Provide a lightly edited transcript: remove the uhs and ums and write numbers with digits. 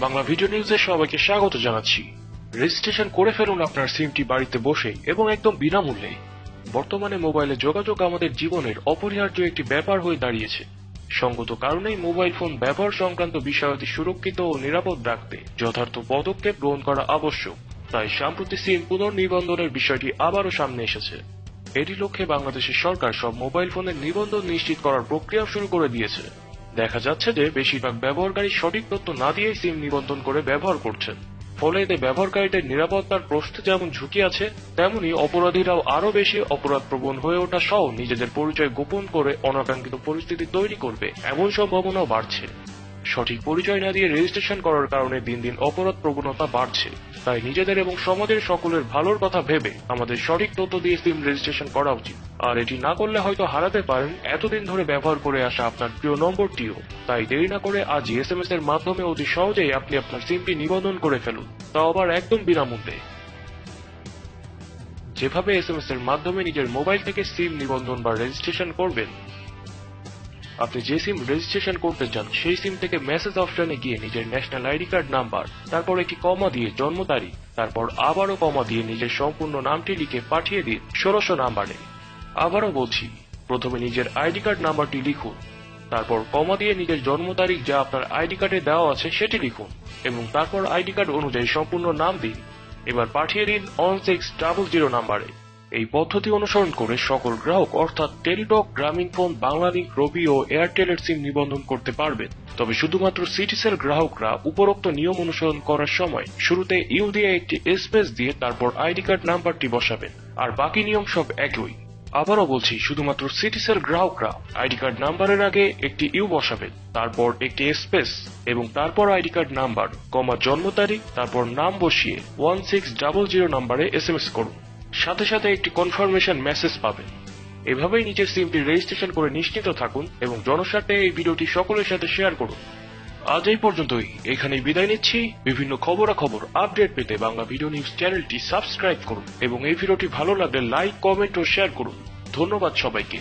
Bangla video নিউজে সবাইকে স্বাগত জানাচ্ছি। রেজিস্ট্রেশন করে ফেলুন আপনার সিমটি বাড়িতে বসে এবং একদম বিনামূল্যে। বর্তমানে মোবাইলে যোগাযোগ আমাদের জীবনের অপরিহার্য একটি ব্যাপার হয়ে দাঁড়িয়েছে। সঙ্গত কারণেই মোবাইল ফোন ব্যবহার সংক্রান্ত বিষয়াদি সুরক্ষিত ও নিরাপদ রাখতে যথার্থ পদক্ষেপ গ্রহণ করা আবশ্যক। তাই সাম্প্রতিক সিম পুনর্নিবন্ধনের বিষয়টি আবারও সামনে এসেছে। এরই লক্ষ্যে বাংলাদেশের সরকার সব মোবাইল ফোনের নিবন্ধন নিশ্চিত করার প্রক্রিয়া শুরু করে দিয়েছে। দেখা যাচ্ছে যে বেশিরভাগ ব্যবহারকারী সঠিক তথ্য না দিয়েই সিম নিবন্ধন করে ব্যবহার করছেন। ফলে এতে ব্যবহারকারীদের নিরাপত্তার প্রশ্নে যেমন ঝুঁকি আছে, তেমনি অপরাধীরাও আরো বেশি অপরাধ প্রবণ হয়ে ওঠা সহ নিজেদের পরিচয় গোপন করে অনাকাঙ্ক্ষিত পরিস্থিতি তৈরি করবে এমন সম্ভাবনাও বাড়ছে। সঠিক পরিচয় না দিয়ে রেজিস্ট্রেশন করার কারণে দিন দিন অপরাধ প্রবণতা বাড়ছে। তাই নিজেদের এবং সমাজের সকলের ভালোর কথা ভেবে আমাদের সঠিক তথ্য দিয়ে সিম রেজিস্ট্রেশন করা উচিত। আর এটি না করলে হয়তো হারাতে পারেন এতদিন ধরে ব্যবহার করে আসা আপনার প্রিয় নম্বরটিও। তাই দেরি না করে আজই SMS এর মাধ্যমে অতি সহজেই আপনি আপনার সিমটি নিবন্ধন করে ফেলুন, তাও আবার একদম বিনামূল্যে। যেভাবে SMS এর মাধ্যমে নিজের মোবাইল থেকে সিম নিবন্ধন বা রেজিস্ট্রেশন করবেন, আপনি যে সিম রেজিস্ট্রেশন করতে চান সেই সিম থেকে মেসেজ অপশনে গিয়ে নিজের ন্যাশনাল আইডি কার্ড নাম্বার, তারপর একটি কমা দিয়ে জন্ম তারিখ, তারপর আবারও কমা দিয়ে নিজের সম্পূর্ণ নামটি লিখে পাঠিয়ে দিন 1600 নাম্বারে। আবারও বলছি, প্রথমে নিজের আইডি কার্ড নাম্বারটি লিখুন, তারপর কমা দিয়ে নিজের জন্ম তারিখ যা আপনার আইডি কার্ডে দেওয়া আছে সেটি লিখুন এবং তারপর আইডি কার্ড অনুযায়ী সম্পূর্ণ নাম দিন। এবার পাঠিয়ে দিন 1600 নাম্বারে। এই পদ্ধতি অনুসরণ করে সকল গ্রাহক অর্থাৎ টেলিটক, গ্রামীণফোন, বাংলালিংক, রবি ও এয়ারটেলের সিম নিবন্ধন করতে পারবেন। তবে শুধুমাত্র সিটিসেল গ্রাহকরা উপরোক্ত নিয়ম অনুসরণ করার সময় শুরুতে ইউ দিয়ে একটি স্পেস দিয়ে তারপর আইডি কার্ড নাম্বারটি বসাবেন, আর বাকি নিয়ম সব একই। আবারও বলছি, শুধুমাত্র সিটিসেল গ্রাহকরা আইডি কার্ড নাম্বারের আগে একটি ইউ বসাবেন, তারপর একটি স্পেস এবং তারপর আইডি কার্ড নাম্বার, কমা জন্ম তারিখ, তারপর নাম বসিয়ে 1600 নাম্বারে SMS করুন। সাথে সাথে একটি কনফার্মেশন মেসেজ পাবেন। এভাবেই নিজের সিমটি রেজিস্ট্রেশন করে নিশ্চিত থাকুন এবং জনস্বার্থে এই ভিডিওটি সকলের সাথে শেয়ার করুন। আজ এই পর্যন্তই, এখানেই বিদায় নিচ্ছি। বিভিন্ন খবরাখবর আপডেট পেতে বাংলা ভিডিও নিউজ চ্যানেলটি সাবস্ক্রাইব করুন এবং এই ভিডিওটি ভালো লাগলে লাইক, কমেন্ট ও শেয়ার করুন। ধন্যবাদ সবাইকে।